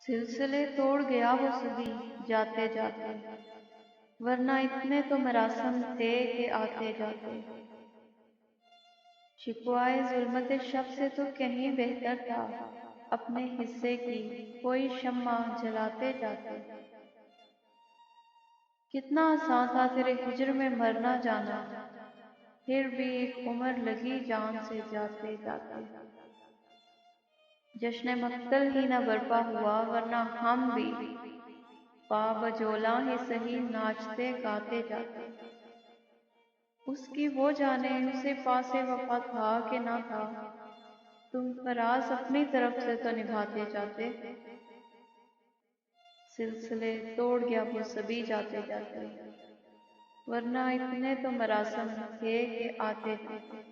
سلسلے توڑ گیا وہ سبھی جاتے جاتے، ورنہ اتنے تو مراسم تھے کہ آتے جاتے۔ شکوائے ظلمت شب سے تو کہیں بہتر تھا، اپنے حصے کی کوئی شمع جلاتے جاتے۔ کتنا آسان تھا تیرے ہجر میں مرنا جانا، پھر بھی ایک عمر لگی جان سے جاتے جاتے۔ جشن مقتل ہی نہ برپا ہوا، ورنہ ہم بھی پا بجولاں ہی سہی ناچتے گاتے جاتے۔ اس کی وہ جانے اسے پاس وفا تھا کہ نہ تھا، تم فراز اپنی طرف سے تو نبھاتے جاتے۔ سلسلے توڑ گیا وہ سبھی جاتے جاتے، ورنہ اتنے تو مراسم تھے کہ آتے جاتے۔